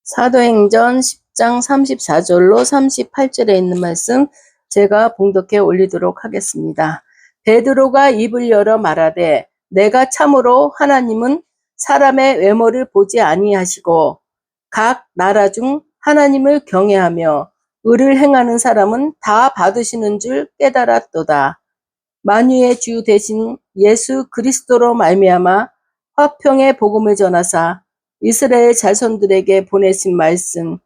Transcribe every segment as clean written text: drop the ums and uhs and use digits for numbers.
사도행전 10장 34절로 38절에 있는 말씀 제가 봉독해 올리도록 하겠습니다. 베드로가 입을 열어 말하되 내가 참으로 하나님은 사람의 외모를 보지 아니하시고 각 나라 중 하나님을 경외하며 의를 행하는 사람은 다 받으시는 줄 깨달았도다. 만유의 주 되신 예수 그리스도로 말미암아 화평의 복음을 전하사 이스라엘 자손들에게 보내신 말씀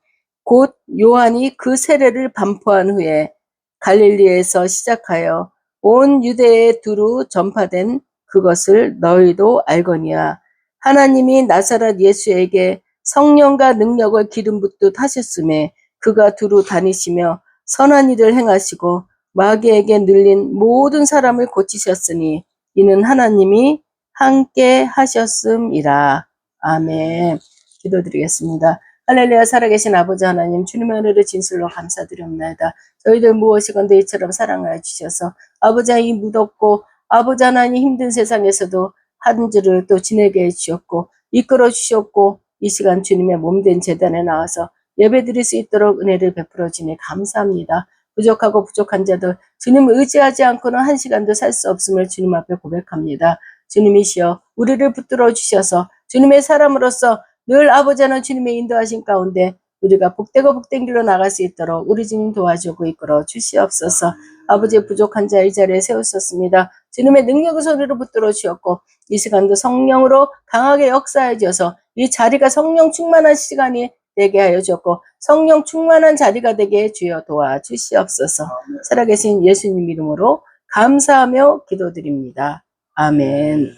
곧 요한이 그 세례를 반포한 후에 갈릴리에서 시작하여 온 유대에 두루 전파된 그것을 너희도 알거니와 하나님이 나사렛 예수에게 성령과 능력을 기름 붓듯 하셨음에 그가 두루 다니시며 선한 일을 행하시고 마귀에게 눌린 모든 사람을 고치셨으니 이는 하나님이 함께 하셨음이라. 아멘. 기도드리겠습니다. 할렐루야. 살아계신 아버지 하나님, 주님의 은혜를 진실로 감사드립니다. 저희들 무엇이건대 이처럼 사랑하여 주셔서 아버지 이 무덥고 아버지 하나님 힘든 세상에서도 한 주를 또 지내게 해주셨고 이끌어 주셨고 이 시간 주님의 몸된 제단에 나와서 예배드릴 수 있도록 은혜를 베풀어 주니 감사합니다. 부족하고 부족한 자들 주님을 의지하지 않고는 한 시간도 살 수 없음을 주님 앞에 고백합니다. 주님이시여 우리를 붙들어 주셔서 주님의 사람으로서 늘 아버지 하나님 주님의 인도하신 가운데 우리가 복되고 복된 길로 나갈 수 있도록 우리 주님 도와주고 이끌어 주시옵소서. 아버지의 부족한 자 이 자리에 세우셨습니다. 주님의 능력의 소리로 붙들어 주셨고 이 시간도 성령으로 강하게 역사해 주셔서 이 자리가 성령 충만한 시간이 되게 하여 주었고 성령 충만한 자리가 되게 주여 도와주시옵소서. 살아계신 예수님 이름으로 감사하며 기도드립니다. 아멘.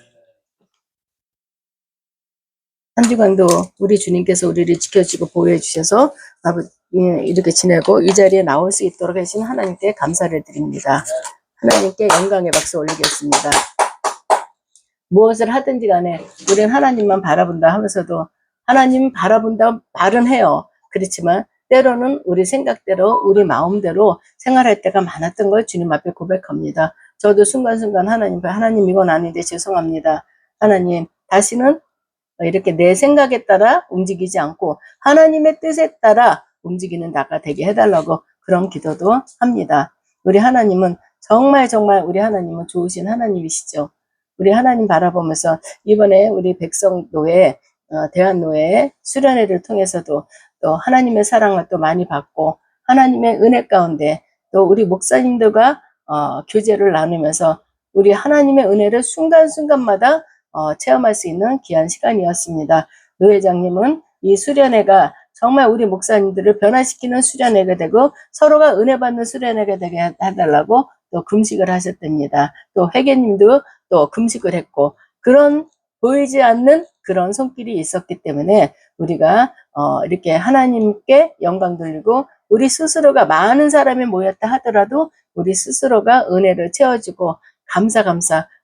한 주간도 우리 주님께서 우리를 지켜주고 보호해 주셔서 이렇게 지내고 이 자리에 나올 수 있도록 하신 하나님께 감사를 드립니다. 하나님께 영광의 박수 올리겠습니다. 무엇을 하든지 간에 우리는 하나님만 바라본다 하면서도 하나님 바라본다 말은 해요. 그렇지만 때로는 우리 생각대로 우리 마음대로 생활할 때가 많았던 걸 주님 앞에 고백합니다. 저도 순간순간 하나님 이건 아닌데 죄송합니다. 하나님 다시는 이렇게 내 생각에 따라 움직이지 않고 하나님의 뜻에 따라 움직이는 나가 되게 해달라고 그런 기도도 합니다. 우리 하나님은 정말 우리 하나님은 좋으신 하나님이시죠. 우리 하나님 바라보면서 이번에 우리 백성노회 대한노회 수련회를 통해서도 또 하나님의 사랑을 또 많이 받고 하나님의 은혜 가운데 또 우리 목사님들과 교제를 나누면서 우리 하나님의 은혜를 순간순간마다 체험할 수 있는 귀한 시간이었습니다. 노 회장님은 이 수련회가 정말 우리 목사님들을 변화시키는 수련회가 되고 서로가 은혜 받는 수련회가 되게 해달라고 또 금식을 하셨답니다. 또 회계님도 또 금식을 했고 그런 보이지 않는 그런 손길이 있었기 때문에 우리가 이렇게 하나님께 영광 돌리고 우리 스스로가 많은 사람이 모였다 하더라도 우리 스스로가 은혜를 채워주고 감사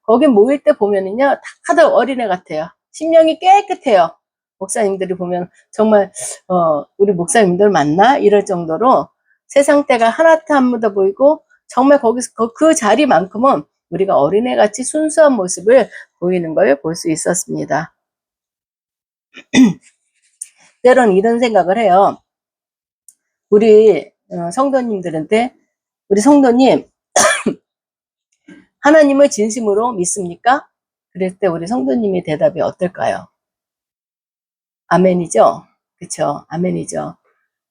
거기 모일 때 보면은요 다들 어린애 같아요. 심령이 깨끗해요. 목사님들이 보면 정말 우리 목사님들 맞나 이럴 정도로 세상 때가 하나도 안 묻어 보이고 정말 거기서 그 자리만큼은 우리가 어린애같이 순수한 모습을 보이는 걸 볼 수 있었습니다. 때론 이런 생각을 해요. 우리 성도님들한테 우리 성도님 하나님을 진심으로 믿습니까? 그럴 때 우리 성도님의 대답이 어떨까요? 아멘이죠? 그쵸? 아멘이죠.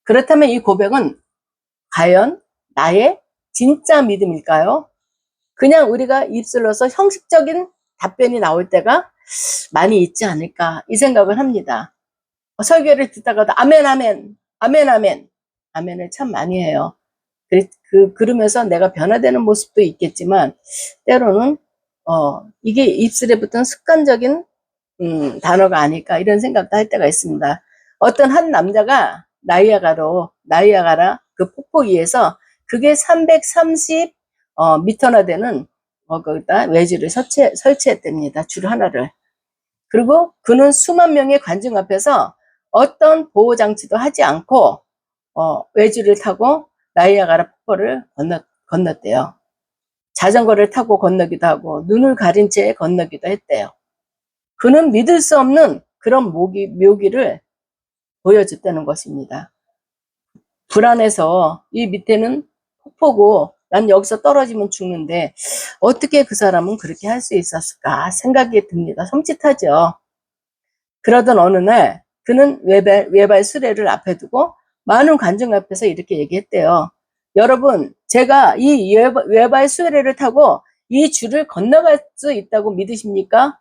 그렇다면 이 고백은 과연 나의 진짜 믿음일까요? 그냥 우리가 입술로서 형식적인 답변이 나올 때가 많이 있지 않을까 이 생각을 합니다. 설교를 듣다가도 아멘 아멘을 참 많이 해요. 그러면서 내가 변화되는 모습도 있겠지만 때로는 이게 입술에 붙은 습관적인 단어가 아닐까 이런 생각도 할 때가 있습니다. 어떤 한 남자가 나이아가라 그 폭포 위에서 그게 330 미터나 되는 거기다 외주를 설치했답니다. 줄 하나를. 그리고 그는 수만 명의 관중 앞에서 어떤 보호 장치도 하지 않고 외주를 타고 나이아가라 폭포를 건넜대요. 자전거를 타고 건너기도 하고 눈을 가린 채 건너기도 했대요. 그는 믿을 수 없는 그런 묘기를 보여줬다는 것입니다. 불안해서 이 밑에는 폭포고 난 여기서 떨어지면 죽는데 어떻게 그 사람은 그렇게 할 수 있었을까 생각이 듭니다. 섬찟하죠. 그러던 어느 날 그는 외발 수레를 앞에 두고 많은 관중 앞에서 이렇게 얘기했대요. 여러분, 제가 이 외발 수레를 타고 이 줄을 건너갈 수 있다고 믿으십니까?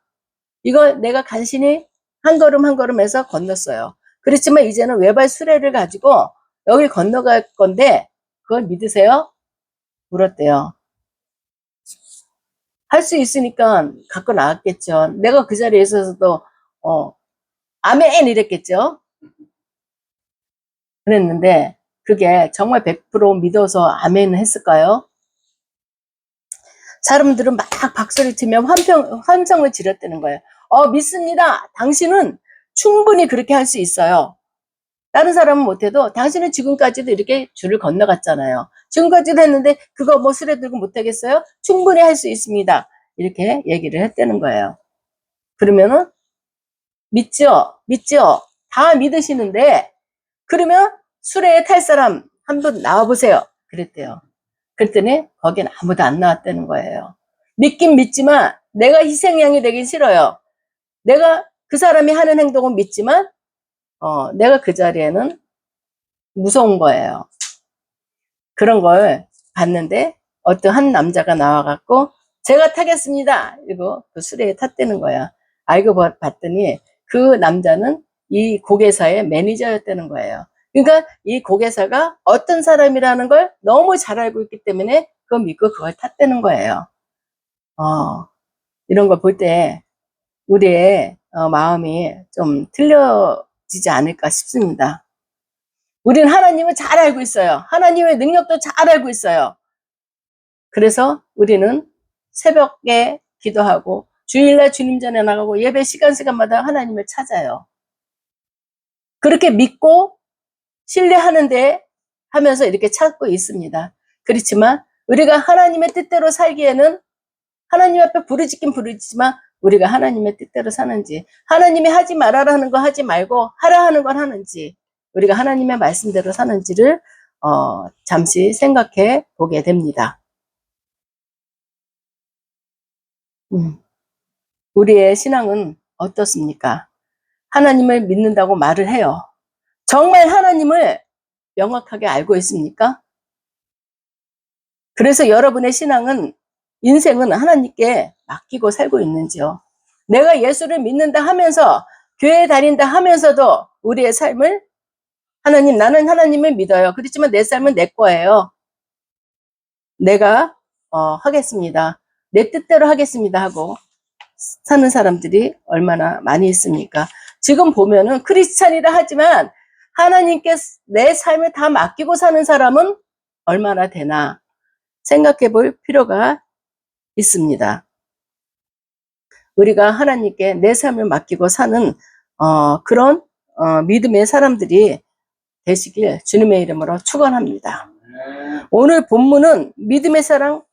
이거 내가 간신히 한 걸음 한 걸음 해서 건넜어요. 그렇지만 이제는 외발 수레를 가지고 여기 건너갈 건데 그걸 믿으세요? 물었대요. 할 수 있으니까 갖고 나왔겠죠. 내가 그 자리에 있어서도 아멘 이랬겠죠. 그랬는데 그게 정말 100% 믿어서 아멘 했을까요? 사람들은 막 박수를 치며 환성을 지렸다는 거예요. 믿습니다. 당신은 충분히 그렇게 할 수 있어요. 다른 사람은 못해도 당신은 지금까지도 이렇게 줄을 건너갔잖아요. 지금까지도 했는데 그거 뭐 수레 들고 못하겠어요? 충분히 할 수 있습니다. 이렇게 얘기를 했다는 거예요. 그러면은 믿죠? 다 믿으시는데 그러면 수레에 탈 사람 한번 나와보세요. 그랬대요. 그랬더니 거긴 아무도 안 나왔다는 거예요. 믿긴 믿지만 내가 희생양이 되긴 싫어요. 내가 그 사람이 하는 행동은 믿지만 내가 그 자리에는 무서운 거예요. 그런 걸 봤는데 어떤 한 남자가 나와갖고 제가 타겠습니다. 이거 그 수레에 탔다는 거야. 알고 봤더니 그 남자는 이 고개사의 매니저였다는 거예요. 그러니까 이 고개사가 어떤 사람이라는 걸 너무 잘 알고 있기 때문에 그거 믿고 그걸 탔다는 거예요. 이런 걸 볼 때 우리의 마음이 좀 틀려지지 않을까 싶습니다. 우리는 하나님을 잘 알고 있어요. 하나님의 능력도 잘 알고 있어요. 그래서 우리는 새벽에 기도하고 주일날 주님 전에 나가고 예배 시간마다 하나님을 찾아요. 그렇게 믿고 신뢰하는데 하면서 이렇게 찾고 있습니다. 그렇지만 우리가 하나님의 뜻대로 살기에는 하나님 앞에 부르짖긴 부르짖지만 우리가 하나님의 뜻대로 사는지 하나님이 하지 말아라는 거 하지 말고 하라 하는 건 하는지 우리가 하나님의 말씀대로 사는지를 잠시 생각해 보게 됩니다. 우리의 신앙은 어떻습니까? 하나님을 믿는다고 말을 해요. 정말 하나님을 명확하게 알고 있습니까? 그래서 여러분의 신앙은 인생은 하나님께 맡기고 살고 있는지요? 내가 예수를 믿는다 하면서 교회 다닌다 하면서도 우리의 삶을 하나님 나는 하나님을 믿어요. 그렇지만 내 삶은 내 거예요. 내가 하겠습니다. 내 뜻대로 하겠습니다 하고 사는 사람들이 얼마나 많이 있습니까? 지금 보면은 크리스찬이라 하지만 하나님께 내 삶을 다 맡기고 사는 사람은 얼마나 되나 생각해 볼 필요가 있습니다. 우리가 하나님께 내 삶을 맡기고 사는 그런 믿음의 사람들이 되시길 주님의 이름으로 축원합니다. 오늘 본문은 믿음의 사랑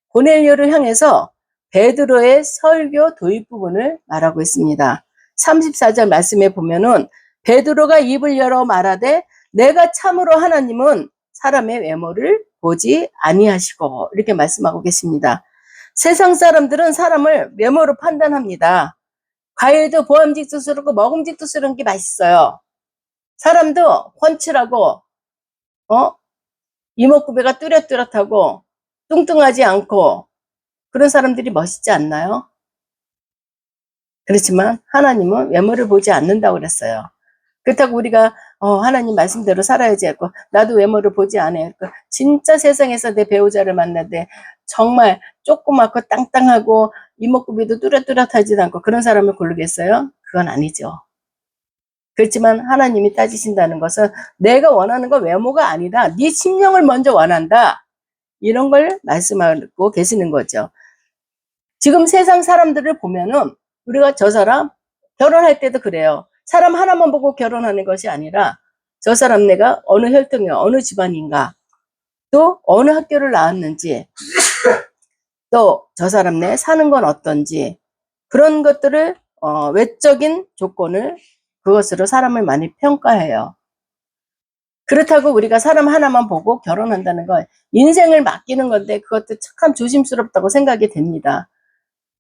고넬료를 향해서 베드로의 설교 도입 부분을 말하고 있습니다. 34절 말씀에 보면은 베드로가 입을 열어 말하되 내가 참으로 하나님은 사람의 외모를 보지 아니하시고 이렇게 말씀하고 계십니다. 세상 사람들은 사람을 외모로 판단합니다. 과일도 보암직스럽고 먹음직스러운 게 맛있어요. 사람도 훤칠하고 이목구비가 뚜렷뚜렷하고 뚱뚱하지 않고 그런 사람들이 멋있지 않나요? 그렇지만 하나님은 외모를 보지 않는다고 그랬어요. 그렇다고 우리가 하나님 말씀대로 살아야지 했고 나도 외모를 보지 않아요. 그러니까 진짜 세상에서 내 배우자를 만나되 정말 조그맣고 땅땅하고 이목구비도 뚜렷뚜렷하지 않고 그런 사람을 고르겠어요? 그건 아니죠. 그렇지만 하나님이 따지신다는 것은 내가 원하는 건 외모가 아니라 네 심령을 먼저 원한다. 이런 걸 말씀하고 계시는 거죠. 지금 세상 사람들을 보면은 우리가 저 사람 결혼할 때도 그래요. 사람 하나만 보고 결혼하는 것이 아니라 저 사람 내가 어느 혈통이야, 어느 집안인가, 또 어느 학교를 나왔는지, 또 저 사람 내 사는 건 어떤지 그런 것들을 외적인 조건을 그것으로 사람을 많이 평가해요. 그렇다고 우리가 사람 하나만 보고 결혼한다는 건 인생을 맡기는 건데 그것도 참 조심스럽다고 생각이 됩니다.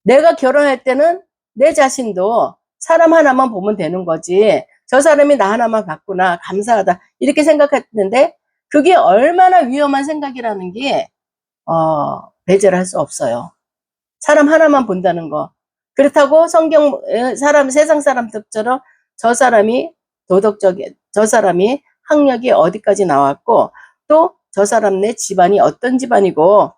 내가 결혼할 때는 내 자신도 사람 하나만 보면 되는 거지, 저 사람이 나 하나만 봤구나, 감사하다, 이렇게 생각했는데 그게 얼마나 위험한 생각이라는 게 배제를 할 수 없어요. 사람 하나만 본다는 거. 그렇다고 세상 사람들처럼 저 사람이 저 사람이 학력이 어디까지 나왔고, 또 저 사람 내 집안이 어떤 집안이고,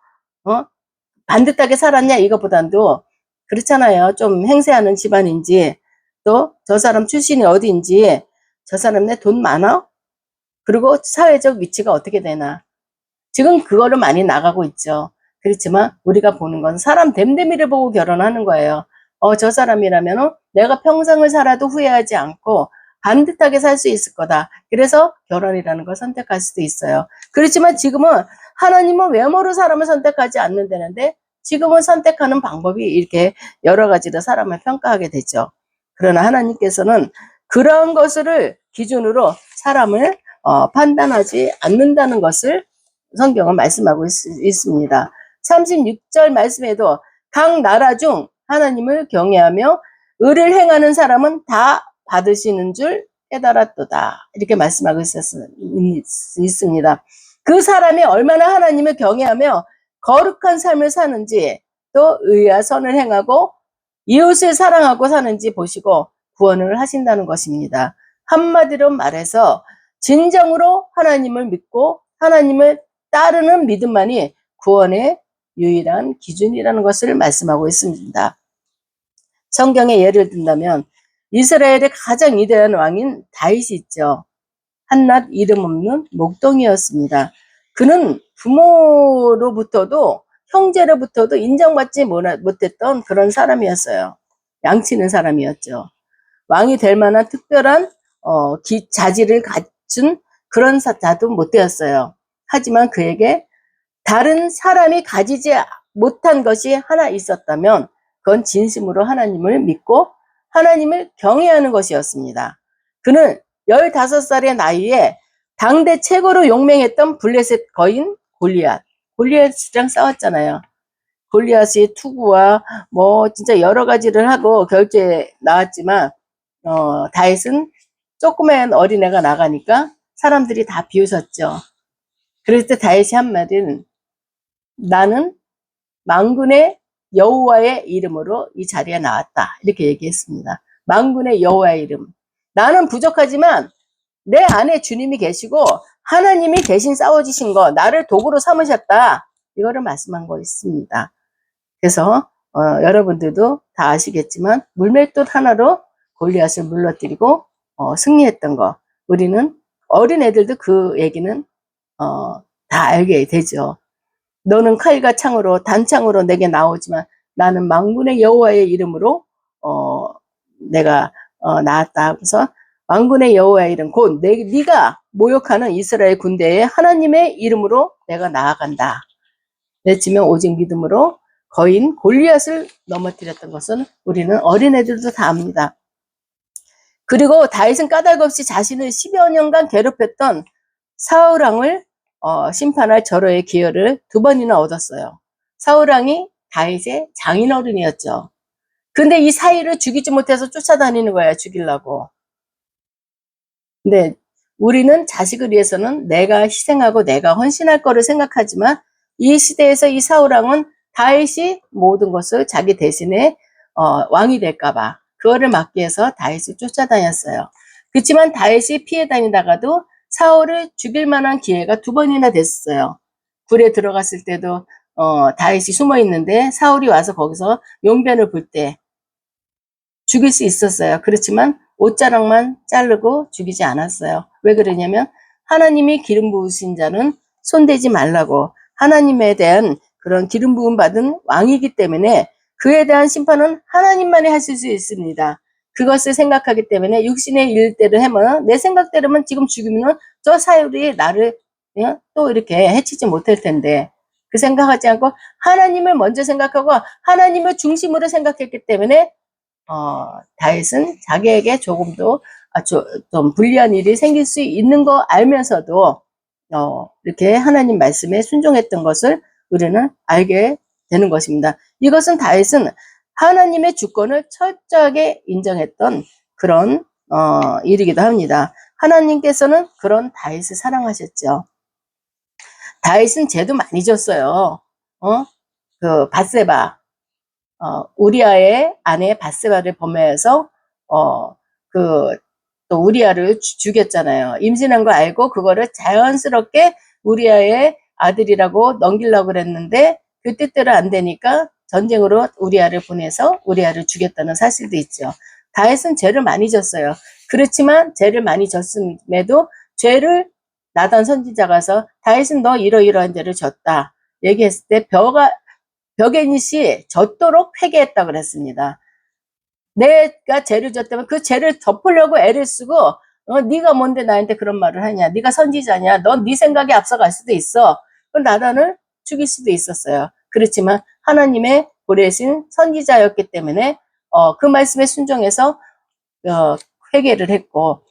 반듯하게 살았냐, 이것보단도 그렇잖아요. 좀 행세하는 집안인지, 또 저 사람 출신이 어디인지, 저 사람 내 돈 많아? 그리고 사회적 위치가 어떻게 되나. 지금 그거를 많이 나가고 있죠. 그렇지만 우리가 보는 건 사람 됨됨이를 보고 결혼하는 거예요. 저 사람이라면 내가 평생을 살아도 후회하지 않고 반듯하게 살 수 있을 거다. 그래서 결혼이라는 걸 선택할 수도 있어요. 그렇지만 지금은 하나님은 외모로 사람을 선택하지 않는다는데, 지금은 선택하는 방법이 이렇게 여러 가지로 사람을 평가하게 되죠. 그러나 하나님께서는 그러한 것을 기준으로 사람을 판단하지 않는다는 것을 성경은 말씀하고 있습니다. 36절 말씀에도 각 나라 중 하나님을 경외하며 의를 행하는 사람은 다 받으시는 줄 깨달았도다, 이렇게 말씀하고 있습니다. 그 사람이 얼마나 하나님을 경외하며 거룩한 삶을 사는지, 또 의와 선을 행하고 이웃을 사랑하고 사는지 보시고 구원을 하신다는 것입니다. 한마디로 말해서 진정으로 하나님을 믿고 하나님을 따르는 믿음만이 구원의 유일한 기준이라는 것을 말씀하고 있습니다. 성경에 예를 든다면 이스라엘의 가장 위대한 왕인 다윗이 있죠. 한낱 이름 없는 목동이었습니다. 그는 부모로부터도 형제로부터도 인정받지 못했던 그런 사람이었어요. 양치는 사람이었죠. 왕이 될 만한 특별한 자질을 갖춘 그런 자도 못 되었어요. 하지만 그에게 다른 사람이 가지지 못한 것이 하나 있었다면 그건 진심으로 하나님을 믿고 하나님을 경외하는 것이었습니다. 그는 15살의 나이에 당대 최고로 용맹했던 블레셋 거인 골리앗이랑 싸웠잖아요. 골리앗이 투구와 진짜 여러 가지를 하고 결투에 나왔지만 다윗은 조그만 어린애가 나가니까 사람들이 다 비웃었죠. 그럴 때 다윗이 한 말은, 나는 만군의 여호와의 이름으로 이 자리에 나왔다, 이렇게 얘기했습니다. 만군의 여호와의 이름. 나는 부족하지만 내 안에 주님이 계시고 하나님이 대신 싸워주신 거, 나를 도구로 삼으셨다, 이거를 말씀한 거 있습니다. 그래서 여러분들도 다 아시겠지만 물맷돌 하나로 골리앗을 물러뜨리고 승리했던 거, 우리는 어린애들도 그 얘기는 다 알게 되죠. 너는 칼과 창으로 단창으로 내게 나오지만 나는 만군의 여호와의 이름으로 내가 나왔다. 그래서 만군의 여호와의 이름, 곧 네가 모욕하는 이스라엘 군대에 하나님의 이름으로 내가 나아간다. 내치면 오직 믿음으로 거인 골리앗을 넘어뜨렸던 것은 우리는 어린애들도 다 압니다. 그리고 다윗은 까닭없이 자신을 10여 년간 괴롭혔던 사울왕을 심판할 절호의 기회를 2번이나 얻었어요. 사울왕이 다윗의 장인어른이었죠. 근데 이 사이를 죽이지 못해서 쫓아다니는 거야, 죽이려고. 근데 우리는 자식을 위해서는 내가 희생하고 내가 헌신할 거를 생각하지만, 이 시대에서 이 사울왕은 다윗이 모든 것을 자기 대신에 왕이 될까봐 그거를 막기 위해서 다윗을 쫓아다녔어요. 그렇지만 다윗이 피해 다니다가도 사울을 죽일 만한 기회가 2번이나 됐어요. 굴에 들어갔을 때도 다윗이 숨어 있는데 사울이 와서 거기서 용변을 불 때 죽일 수 있었어요. 그렇지만 옷자락만 자르고 죽이지 않았어요. 왜 그러냐면 하나님이 기름 부으신 자는 손대지 말라고, 하나님에 대한 그런 기름 부음 받은 왕이기 때문에 그에 대한 심판은 하나님만이 하실 수 있습니다. 그것을 생각하기 때문에 육신의 일대로 하면, 내 생각대로면 지금 죽이면 저 사울이 나를 또 이렇게 해치지 못할 텐데, 그 생각하지 않고 하나님을 먼저 생각하고 하나님을 중심으로 생각했기 때문에 다윗은 자기에게 조금도 좀 불리한 일이 생길 수 있는 거 알면서도 이렇게 하나님 말씀에 순종했던 것을 우리는 알게 되는 것입니다. 이것은 다윗은 하나님의 주권을 철저하게 인정했던 그런 일이기도 합니다. 하나님께서는 그런 다윗을 사랑하셨죠. 다윗은 죄도 많이 졌어요. 그 밧세바, 우리아의 아내 밧세바를 범해서 또 우리아를 죽였잖아요. 임신한 거 알고 그거를 자연스럽게 우리아의 아들이라고 넘기려고 그랬는데 그 뜻대로 안 되니까 전쟁으로 우리아를 보내서 우리아를 죽였다는 사실도 있죠. 다윗은 죄를 많이 졌어요. 그렇지만 죄를 많이 졌음에도 죄를 나단 선지자가 가서 다윗은 너 이러이러한 죄를 졌다 얘기했을 때 벼게닛이 졌도록 회개했다 그랬습니다. 내가 죄를 졌다면 그 죄를 덮으려고 애를 쓰고 네가 뭔데 나한테 그런 말을 하냐, 네가 선지자냐, 넌 네 생각에 앞서갈 수도 있어. 그럼 나단을 죽일 수도 있었어요. 그렇지만 하나님의 보내신 선지자였기 때문에 그 말씀에 순종해서 회개를 했고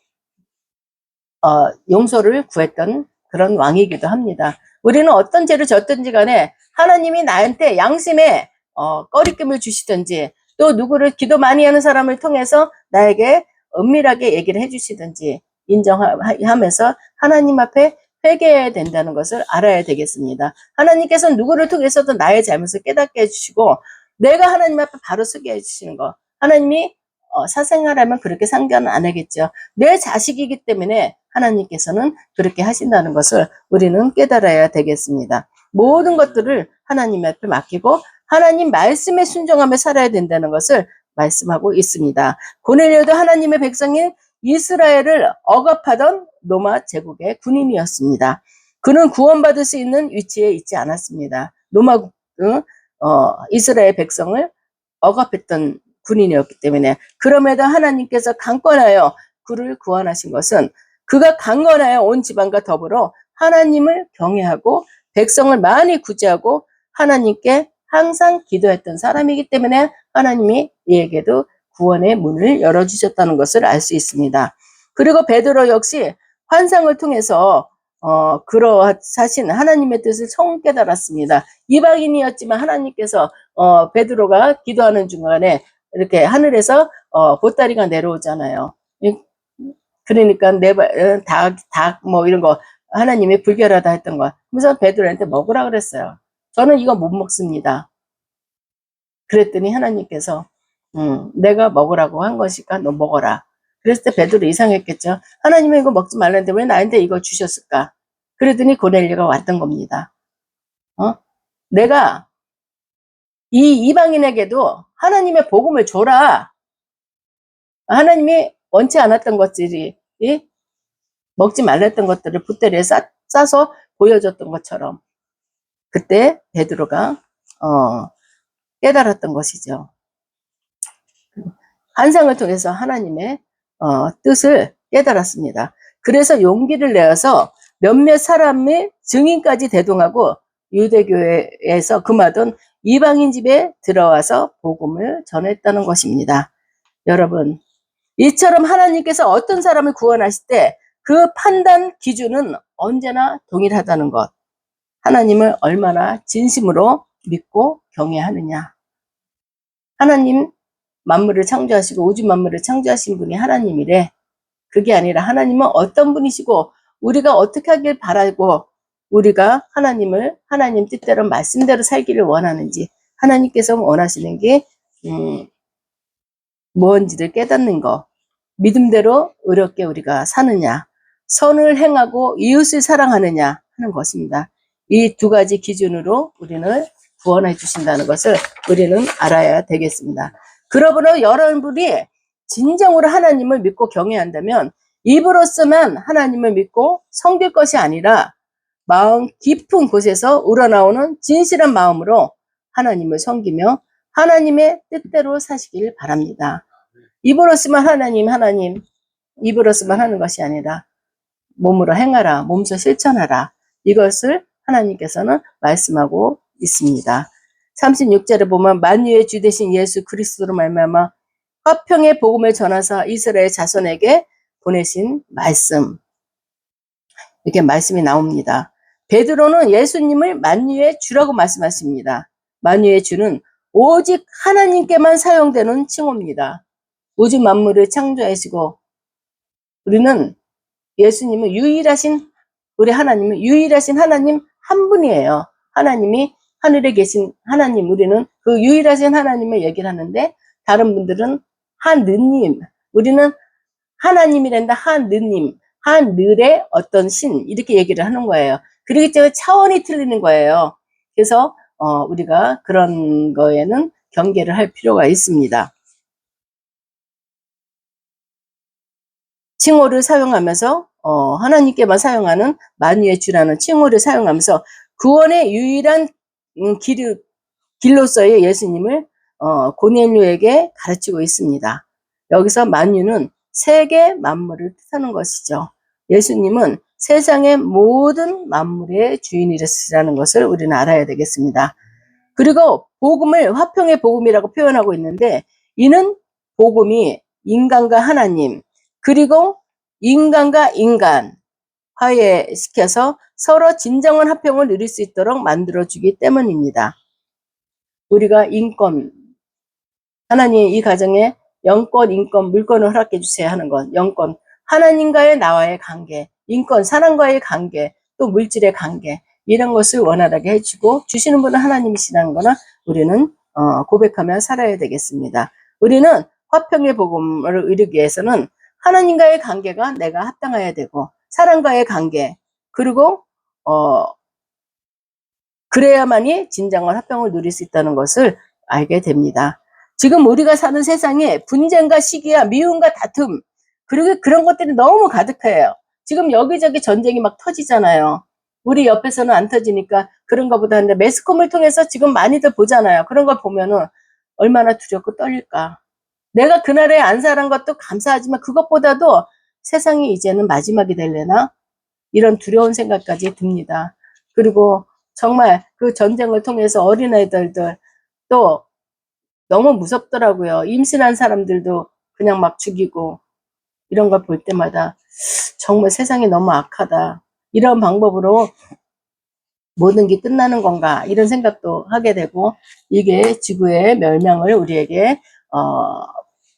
용서를 구했던 그런 왕이기도 합니다. 우리는 어떤 죄를 졌든지 간에 하나님이 나한테 양심에 꺼리낌을 주시든지 또 누구를 기도 많이 하는 사람을 통해서 나에게 은밀하게 얘기를 해주시든지 인정하면서 하나님 앞에 회개해야 된다는 것을 알아야 되겠습니다. 하나님께서는 누구를 통해서도 나의 잘못을 깨닫게 해주시고 내가 하나님 앞에 바로 서게 해주시는 거, 하나님이 사생활하면 그렇게 상관 안 하겠죠. 내 자식이기 때문에 하나님께서는 그렇게 하신다는 것을 우리는 깨달아야 되겠습니다. 모든 것들을 하나님 앞에 맡기고 하나님 말씀에 순종하며 살아야 된다는 것을 말씀하고 있습니다. 고넬료도 하나님의 백성인 이스라엘을 억압하던 로마 제국의 군인이었습니다. 그는 구원받을 수 있는 위치에 있지 않았습니다. 로마 이스라엘 백성을 억압했던 군인이었기 때문에, 그럼에도 하나님께서 강권하여 그를 구원하신 것은 그가 강건하여 온 지방과 더불어 하나님을 경외하고 백성을 많이 구제하고 하나님께 항상 기도했던 사람이기 때문에 하나님이 이에게도 구원의 문을 열어주셨다는 것을 알 수 있습니다. 그리고 베드로 역시 환상을 통해서 그러하신 하나님의 뜻을 처음 깨달았습니다. 이방인이었지만 하나님께서 베드로가 기도하는 중간에 이렇게 하늘에서 보따리가 내려오잖아요. 그러니까 닭 뭐 이런 거 하나님이 불결하다 했던 거. 그래서 베드로한테 먹으라 그랬어요. 저는 이거 못 먹습니다. 그랬더니 하나님께서 내가 먹으라고 한 것이니까 너 먹어라. 그랬을 때 베드로 이상했겠죠. 하나님이 이거 먹지 말라는데 왜 나한테 이거 주셨을까? 그랬더니 고넬료가 왔던 겁니다. 내가 이 이방인에게도 하나님의 복음을 줘라. 하나님이 원치 않았던 것들이 먹지 말랬던 것들을 붓대리에 싸서 보여줬던 것처럼 그때 베드로가 깨달았던 것이죠. 환상을 통해서 하나님의 뜻을 깨달았습니다. 그래서 용기를 내어서 몇몇 사람의 증인까지 대동하고 유대교회에서 금하던 이방인 집에 들어와서 복음을 전했다는 것입니다. 여러분, 이처럼 하나님께서 어떤 사람을 구원하실 때 그 판단 기준은 언제나 동일하다는 것. 하나님을 얼마나 진심으로 믿고 경외하느냐. 하나님 만물을 창조하시고 우주 만물을 창조하신 분이 하나님이래. 그게 아니라 하나님은 어떤 분이시고 우리가 어떻게 하길 바라고 우리가 하나님을 하나님 뜻대로 말씀대로 살기를 원하는지, 하나님께서 원하시는 게 무언지를 깨닫는 거, 믿음대로 의롭게 우리가 사느냐, 선을 행하고 이웃을 사랑하느냐 하는 것입니다. 이 두 가지 기준으로 우리는 구원해 주신다는 것을 우리는 알아야 되겠습니다. 그러므로 여러분이 진정으로 하나님을 믿고 경외한다면 입으로서만 하나님을 믿고 섬길 것이 아니라 마음 깊은 곳에서 우러나오는 진실한 마음으로 하나님을 섬기며 하나님의 뜻대로 사시길 바랍니다. 입으로서만 하나님 입으로서만 하는 것이 아니라 몸으로 행하라, 몸소 실천하라. 이것을 하나님께서는 말씀하고 있습니다. 36절에 보면 만유의 주 되신 예수 그리스도로 말미암아 화평의 복음을 전하사 이스라엘 자손에게 보내신 말씀, 이렇게 말씀이 나옵니다. 베드로는 예수님을 만유의 주라고 말씀하십니다. 만유의 주는 오직 하나님께만 사용되는 칭호입니다. 우주 만물을 창조하시고 우리는 예수님은 유일하신, 우리 하나님은 유일하신 하나님 한 분이에요. 하나님이 하늘에 계신 하나님, 우리는 그 유일하신 하나님을 얘기를 하는데 다른 분들은 하느님, 우리는 하나님이란다. 하느님, 하늘의 어떤 신, 이렇게 얘기를 하는 거예요. 그렇기 때문에 차원이 틀리는 거예요. 그래서 우리가 그런 거에는 경계를 할 필요가 있습니다. 칭호를 사용하면서 하나님께만 사용하는 만유의 주라는 칭호를 사용하면서 구원의 유일한 길로서의 예수님을 고넬료에게 가르치고 있습니다. 여기서 만유는 세계 만물을 뜻하는 것이죠. 예수님은 세상의 모든 만물의 주인이시라는 것을 우리는 알아야 되겠습니다. 그리고 복음을 화평의 복음이라고 표현하고 있는데 이는 복음이 인간과 하나님 그리고 인간과 인간 화해시켜서 서로 진정한 화평을 누릴 수 있도록 만들어주기 때문입니다. 우리가 인권, 하나님이 이 가정에 영권, 인권, 물권을 허락해 주세요 하는 건 영권, 하나님과의 나와의 관계, 인권, 사람과의 관계, 또 물질의 관계, 이런 것을 원활하게 해주고 주시는 분은 하나님이시라는 거는 우리는 고백하며 살아야 되겠습니다. 우리는 화평의 복음을 이루기 위해서는 하나님과의 관계가 내가 합당해야 되고 사람과의 관계, 그리고 그래야만이 진정한 화평을 누릴 수 있다는 것을 알게 됩니다. 지금 우리가 사는 세상에 분쟁과 시기와 미움과 다툼, 그리고 그런 것들이 너무 가득해요. 지금 여기저기 전쟁이 막 터지잖아요. 우리 옆에서는 안 터지니까 그런 것보다 근데 매스컴을 통해서 지금 많이들 보잖아요. 그런 걸 보면은 얼마나 두렵고 떨릴까. 내가 그날에 안 살은 것도 감사하지만 그것보다도 세상이 이제는 마지막이 될래나? 이런 두려운 생각까지 듭니다. 그리고 정말 그 전쟁을 통해서 어린애들도 또 너무 무섭더라고요. 임신한 사람들도 그냥 막 죽이고 이런 걸 볼 때마다 정말 세상이 너무 악하다. 이런 방법으로 모든 게 끝나는 건가 이런 생각도 하게 되고 이게 지구의 멸망을 우리에게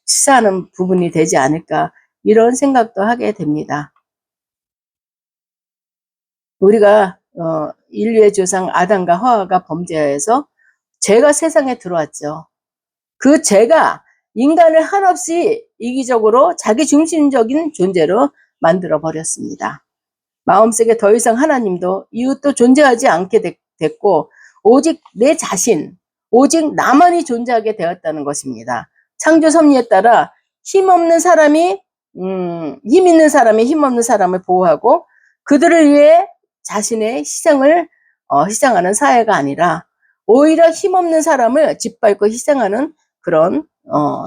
시사하는 부분이 되지 않을까 이런 생각도 하게 됩니다. 우리가 인류의 조상 아담과 하와가 범죄해서 죄가 세상에 들어왔죠. 그 죄가 인간을 한없이 이기적으로 자기 중심적인 존재로 만들어 버렸습니다. 마음속에 더 이상 하나님도 이웃도 존재하지 않게 됐고 오직 내 자신, 오직 나만이 존재하게 되었다는 것입니다. 창조 섭리에 따라 힘없는 사람이 힘 있는 사람이 힘없는 사람을 보호하고 그들을 위해 자신의 희생하는 사회가 아니라 오히려 힘없는 사람을 짓밟고 희생하는 그런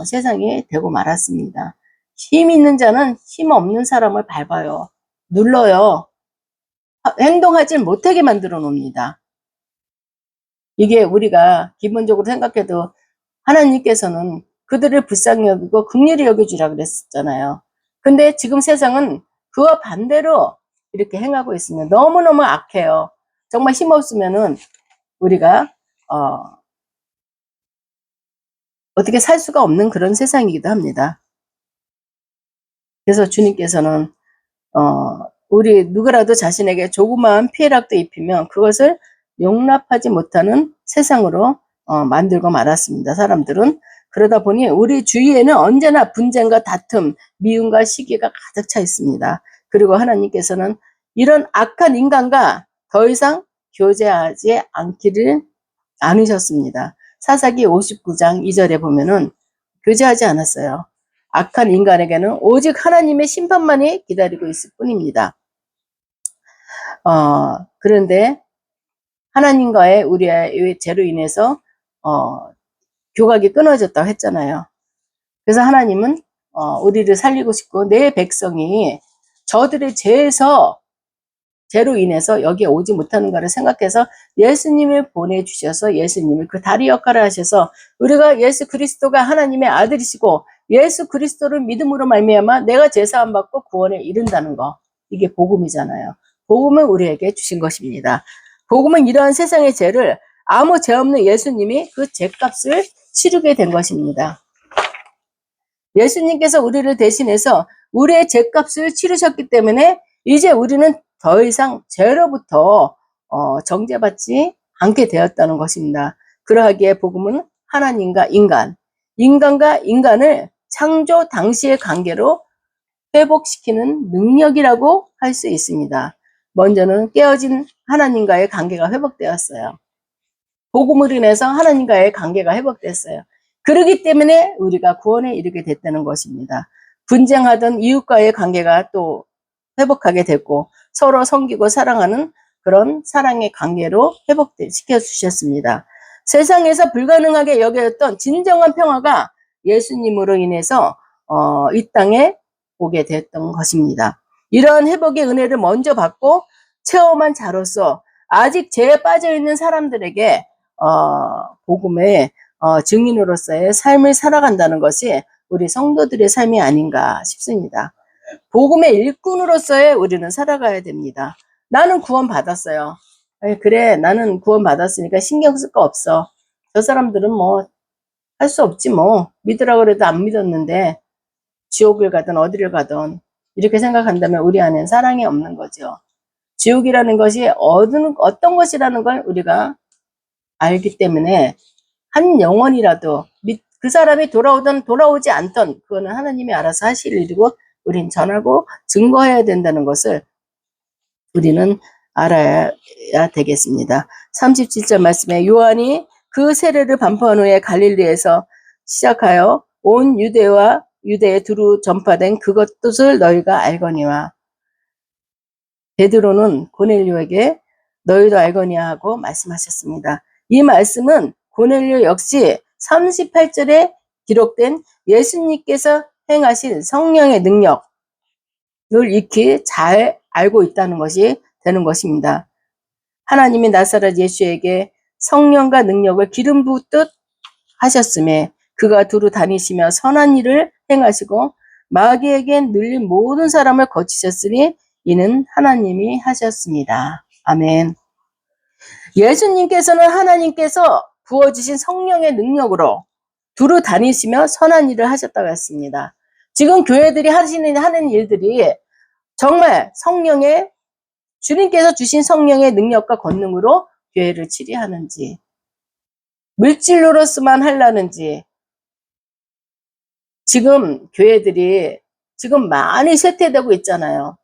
세상이 되고 말았습니다. 힘 있는 자는 힘 없는 사람을 밟아요. 눌러요. 행동하지 못하게 만들어 놓습니다. 이게 우리가 기본적으로 생각해도 하나님께서는 그들을 불쌍히 여기고 긍휼히 여겨주라 그랬었잖아요. 근데 지금 세상은 그와 반대로 이렇게 행하고 있습니다. 너무너무 악해요. 정말 힘없으면은 우리가 어떻게 살 수가 없는 그런 세상이기도 합니다. 그래서 주님께서는 우리 누구라도 자신에게 조그마한 피해라도 입히면 그것을 용납하지 못하는 세상으로 만들고 말았습니다. 사람들은. 그러다 보니 우리 주위에는 언제나 분쟁과 다툼, 미움과 시기가 가득 차 있습니다. 그리고 하나님께서는 이런 악한 인간과 더 이상 교제하지 않으셨습니다. 사사기 59장 2절에 보면은 교제하지 않았어요. 악한 인간에게는 오직 하나님의 심판만이 기다리고 있을 뿐입니다. 그런데 하나님과의 우리의 죄로 인해서 교각이 끊어졌다고 했잖아요. 그래서 하나님은 우리를 살리고 싶고 내 백성이 저들의 죄로 인해서 여기에 오지 못하는 것을 생각해서 예수님을 보내주셔서 예수님을 그 다리 역할을 하셔서 우리가 예수 그리스도가 하나님의 아들이시고 예수 그리스도를 믿음으로 말미암아 내가 제사함 받고 구원에 이른다는 거. 이게 복음이잖아요. 복음을 우리에게 주신 것입니다. 복음은 이러한 세상의 죄를 아무 죄 없는 예수님이 그 죄값을 치르게 된 것입니다. 예수님께서 우리를 대신해서 우리의 죄값을 치르셨기 때문에 이제 우리는 더 이상 죄로부터 정죄받지 않게 되었다는 것입니다. 그러하기에 복음은 하나님과 인간과 인간을 창조 당시의 관계로 회복시키는 능력이라고 할 수 있습니다. 먼저는 깨어진 하나님과의 관계가 회복되었어요. 복음으로 인해서 하나님과의 관계가 회복됐어요. 그러기 때문에 우리가 구원에 이르게 됐다는 것입니다. 분쟁하던 이웃과의 관계가 또 회복하게 됐고 서로 섬기고 사랑하는 그런 사랑의 관계로 회복시켜 주셨습니다. 세상에서 불가능하게 여겨졌던 진정한 평화가 예수님으로 인해서 이 땅에 오게 됐던 것입니다. 이러한 회복의 은혜를 먼저 받고 체험한 자로서 아직 죄에 빠져 있는 사람들에게 복음의 증인으로서의 삶을 살아간다는 것이 우리 성도들의 삶이 아닌가 싶습니다. 복음의 일꾼으로서의 우리는 살아가야 됩니다. 나는 구원 받았어요. 그래, 나는 구원 받았으니까 신경 쓸 거 없어. 저 사람들은 뭐 할 수 없지 뭐. 믿으라고 그래도 안 믿었는데 지옥을 가든 어디를 가든 이렇게 생각한다면 우리 안엔 사랑이 없는 거죠. 지옥이라는 것이 어떤 것이라는 걸 우리가 알기 때문에 한 영혼이라도 그 사람이 돌아오든 돌아오지 않던 그거는 하나님이 알아서 하실 일이고 우린 전하고 증거해야 된다는 것을 우리는 알아야 되겠습니다. 37절 말씀에 요한이 그 세례를 반포한 후에 갈릴리에서 시작하여 온 유대에 두루 전파된 그것을 너희가 알거니와 베드로는 고넬료에게 너희도 알거니와 하고 말씀하셨습니다. 이 말씀은 고넬료 역시 38절에 기록된 예수님께서 행하신 성령의 능력을 익히 잘 알고 있다는 것이 되는 것입니다. 하나님이 나사렛 예수에게 성령과 능력을 기름 붓듯 하셨음에 그가 두루 다니시며 선한 일을 행하시고 마귀에겐 눌린 모든 사람을 거치셨으니 이는 하나님이 하셨습니다. 아멘. 예수님께서는 하나님께서 부어주신 성령의 능력으로 두루 다니시며 선한 일을 하셨다고 했습니다. 지금 교회들이 하는 일들이 정말 주님께서 주신 성령의 능력과 권능으로 교회를 치리하는지, 물질로서만 하려는지, 지금 교회들이 지금 많이 쇠퇴되고 있잖아요.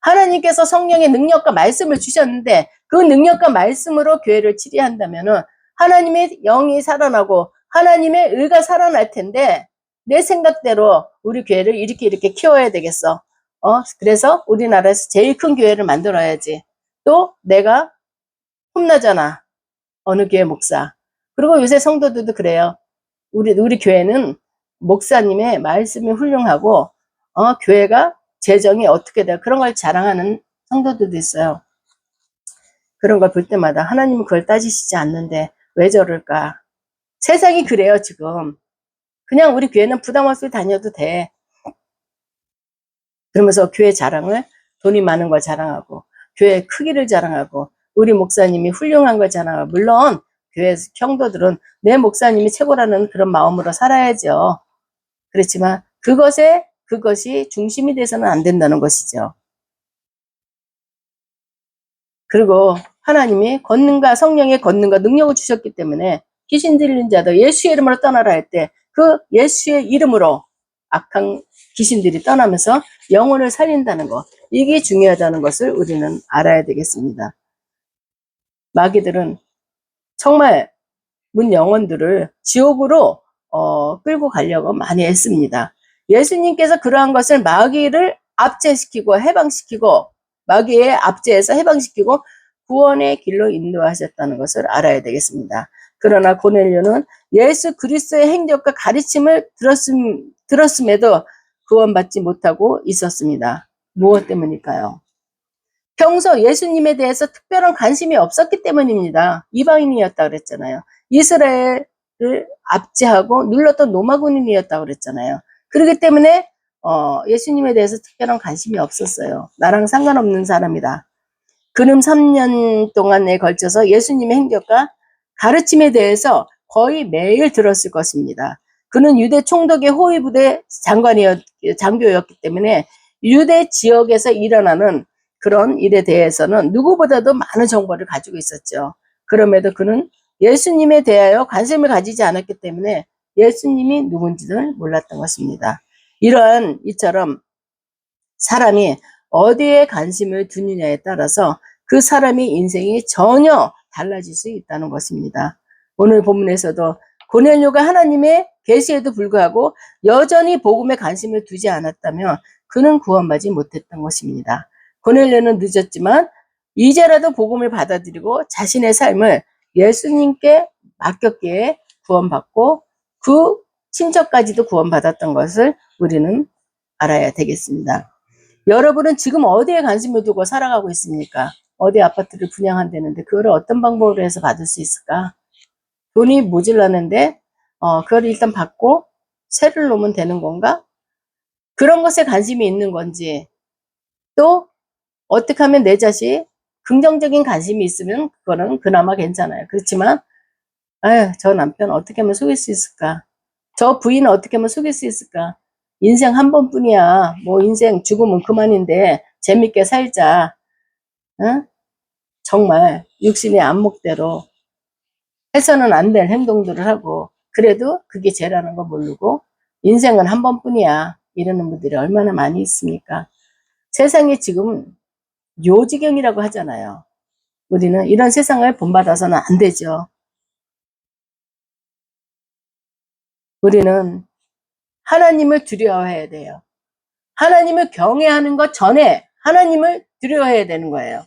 하나님께서 성령의 능력과 말씀을 주셨는데 그 능력과 말씀으로 교회를 치리한다면은 하나님의 영이 살아나고 하나님의 의가 살아날 텐데 내 생각대로 우리 교회를 이렇게 키워야 되겠어. 그래서 우리나라에서 제일 큰 교회를 만들어야지. 또 내가 험나잖아. 어느 교회 목사. 그리고 요새 성도들도 그래요. 우리 교회는 목사님의 말씀이 훌륭하고 교회가 재정이 어떻게 돼요? 그런 걸 자랑하는 성도들도 있어요. 그런 걸 볼 때마다 하나님은 그걸 따지시지 않는데 왜 저럴까? 세상이 그래요, 지금. 그냥 우리 교회는 부담 없이 다녀도 돼. 그러면서 교회 자랑을 돈이 많은 걸 자랑하고 교회 크기를 자랑하고 우리 목사님이 훌륭한 걸 자랑하고 물론 교회 성도들은 내 목사님이 최고라는 그런 마음으로 살아야죠. 그렇지만 그것이 중심이 돼서는 안 된다는 것이죠. 그리고 하나님이 성령의 권능과 능력을 주셨기 때문에 귀신 들린 자도 예수의 이름으로 떠나라 할 때 그 예수의 이름으로 악한 귀신들이 떠나면서 영혼을 살린다는 것, 이게 중요하다는 것을 우리는 알아야 되겠습니다. 마귀들은 정말 문 영혼들을 지옥으로 끌고 가려고 많이 했습니다. 예수님께서 그러한 것을 마귀를 압제시키고 해방시키고 마귀의 압제에서 해방시키고 구원의 길로 인도하셨다는 것을 알아야 되겠습니다. 그러나 고넬료는 예수 그리스도의 행적과 가르침을 들었음에도 구원받지 못하고 있었습니다. 무엇 때문일까요? 평소 예수님에 대해서 특별한 관심이 없었기 때문입니다. 이방인이었다 그랬잖아요. 이스라엘 압제하고 눌렀던 로마 군인이었다고 그랬잖아요. 그렇기 때문에 예수님에 대해서 특별한 관심이 없었어요. 나랑 상관없는 사람이다. 그는 3년 동안에 걸쳐서 예수님의 행적과 가르침에 대해서 거의 매일 들었을 것입니다. 그는 유대 총독의 호위부대 장교였기 때문에 유대 지역에서 일어나는 그런 일에 대해서는 누구보다도 많은 정보를 가지고 있었죠. 그럼에도 그는 예수님에 대하여 관심을 가지지 않았기 때문에 예수님이 누군지를 몰랐던 것입니다. 이러한 이처럼 사람이 어디에 관심을 두느냐에 따라서 그 사람의 인생이 전혀 달라질 수 있다는 것입니다. 오늘 본문에서도 고넬료가 하나님의 계시에도 불구하고 여전히 복음에 관심을 두지 않았다면 그는 구원받지 못했던 것입니다. 고넬료는 늦었지만 이제라도 복음을 받아들이고 자신의 삶을 예수님께 맡겼기에 구원받고 그 친척까지도 구원받았던 것을 우리는 알아야 되겠습니다. 여러분은 지금 어디에 관심을 두고 살아가고 있습니까? 어디 아파트를 분양한다는데 그거를 어떤 방법으로 해서 받을 수 있을까? 돈이 모질라는데 그걸 일단 받고 세를 놓으면 되는 건가? 그런 것에 관심이 있는 건지, 또 어떻게 하면 내 자식 긍정적인 관심이 있으면 그거는 그나마 괜찮아요. 그렇지만 아유, 저 남편 어떻게 하면 속일 수 있을까? 저 부인 어떻게 하면 속일 수 있을까? 인생 한 번뿐이야. 뭐 인생 죽으면 그만인데 재밌게 살자. 응? 정말 육신의 안목대로 해서는 안 될 행동들을 하고, 그래도 그게 죄라는 거 모르고 인생은 한 번뿐이야 이러는 분들이 얼마나 많이 있습니까? 세상이 지금 요지경이라고 하잖아요. 우리는 이런 세상을 본받아서는 안 되죠. 우리는 하나님을 두려워해야 돼요. 하나님을 경외하는 것 전에 하나님을 두려워해야 되는 거예요.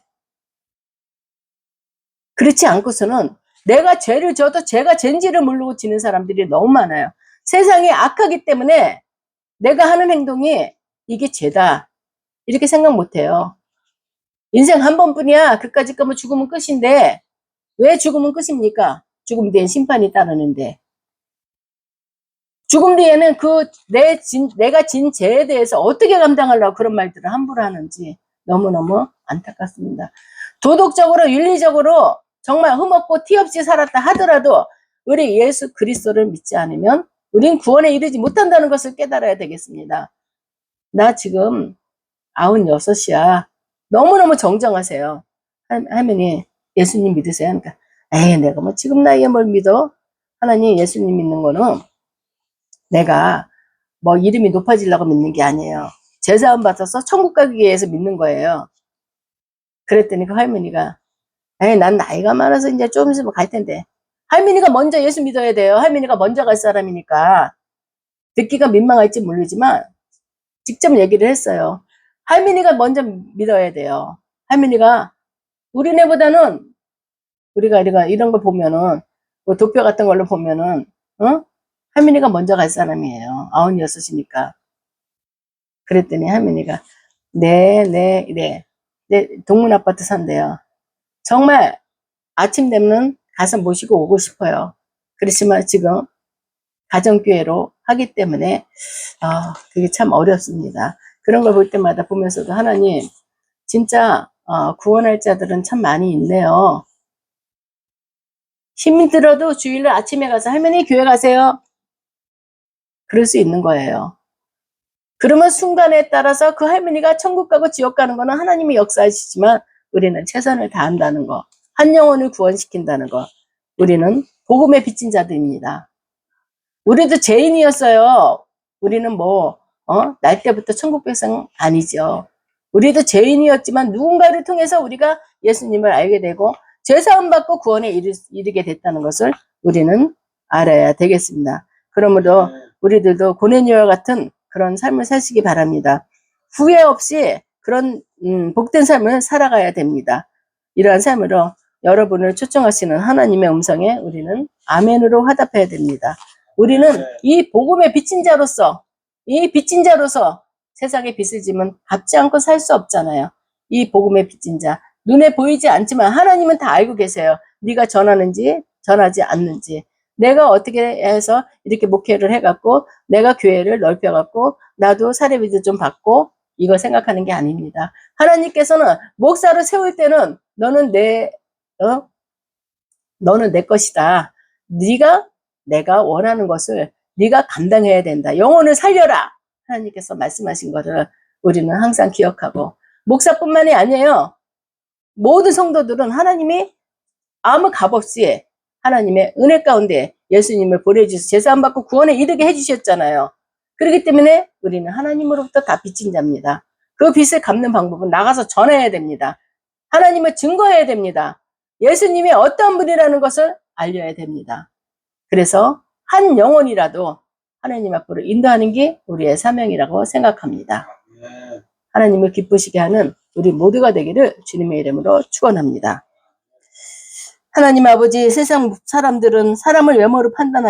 그렇지 않고서는 내가 죄를 져도 죄가 죄인지를 모르고 지는 사람들이 너무 많아요. 세상이 악하기 때문에 내가 하는 행동이 이게 죄다 이렇게 생각 못해요. 인생 한 번뿐이야. 그까짓 거면 죽으면 끝인데 왜 죽으면 끝입니까? 죽음 뒤엔 심판이 따르는데. 죽음 뒤에는 내가 진 죄에 대해서 어떻게 감당하려고 그런 말들을 함부로 하는지 너무너무 안타깝습니다. 도덕적으로 윤리적으로 정말 흠없고 티 없이 살았다 하더라도 우리 예수 그리스도를 믿지 않으면 우린 구원에 이르지 못한다는 것을 깨달아야 되겠습니다. 나 지금 96이야. 너무너무 정정하세요. 할머니 예수님 믿으세요? 그러니까 에이 내가 뭐 지금 나이에 뭘 믿어? 하나님 예수님 믿는 거는 내가 뭐 이름이 높아지려고 믿는 게 아니에요. 제사함 받아서 천국 가기 위해서 믿는 거예요. 그랬더니 그 할머니가 에이 난 나이가 많아서 이제 좀 있으면 갈 텐데. 할머니가 먼저 예수 믿어야 돼요. 할머니가 먼저 갈 사람이니까. 듣기가 민망할지 모르지만 직접 얘기를 했어요. 할머니가 먼저 믿어야 돼요. 할머니가 우리네보다는 우리가 이런 걸 보면은 뭐 도표 같은 걸로 보면은 할머니가 먼저 갈 사람이에요. 96이니까. 그랬더니 할머니가 네 이래. 네, 동문 아파트 산대요. 정말 아침 되면 가서 모시고 오고 싶어요. 그렇지만 지금 가정교회로 하기 때문에 그게 참 어렵습니다. 그런 걸 볼 때마다 보면서도 하나님 진짜 구원할 자들은 참 많이 있네요. 힘이 들어도 주일날 아침에 가서 할머니 교회 가세요. 그럴 수 있는 거예요. 그러면 순간에 따라서 그 할머니가 천국 가고 지옥 가는 거는 하나님이 역사하시지만 우리는 최선을 다한다는 거. 한 영혼을 구원시킨다는 거. 우리는 복음의 빚진 자들입니다. 우리도 죄인이었어요. 우리는 날 때부터 천국 백성 아니죠. 우리도 죄인이었지만 누군가를 통해서 우리가 예수님을 알게 되고 죄사함 받고 구원에 이르게 됐다는 것을 우리는 알아야 되겠습니다. 그러므로 우리들도 고넬료와 같은 그런 삶을 사시기 바랍니다. 후회 없이 그런 복된 삶을 살아가야 됩니다. 이러한 삶으로 여러분을 초청하시는 하나님의 음성에 우리는 아멘으로 화답해야 됩니다. 우리는 이 복음의 빚진 자로서 세상에 빚을 지면 갚지 않고 살 수 없잖아요. 이 복음의 빚진 자, 눈에 보이지 않지만 하나님은 다 알고 계세요. 네가 전하는지 전하지 않는지, 내가 어떻게 해서 이렇게 목회를 해갖고 내가 교회를 넓혀갖고 나도 사례비도 좀 받고 이거 생각하는 게 아닙니다. 하나님께서는 목사를 세울 때는 너는 너는 내 것이다. 내가 원하는 것을 네가 감당해야 된다. 영혼을 살려라. 하나님께서 말씀하신 거를 우리는 항상 기억하고 목사뿐만이 아니에요. 모든 성도들은 하나님이 아무 값 없이 하나님의 은혜 가운데 예수님을 보내주셔서 제사 안 받고 구원에 이르게 해주셨잖아요. 그렇기 때문에 우리는 하나님으로부터 다 빚진 자입니다. 그 빚을 갚는 방법은 나가서 전해야 됩니다. 하나님을 증거해야 됩니다. 예수님이 어떤 분이라는 것을 알려야 됩니다. 그래서 한 영혼이라도 하나님 앞으로 인도하는 게 우리의 사명이라고 생각합니다. 하나님을 기쁘시게 하는 우리 모두가 되기를 주님의 이름으로 축원합니다. 하나님 아버지, 세상 사람들은 사람을 외모로 판단하지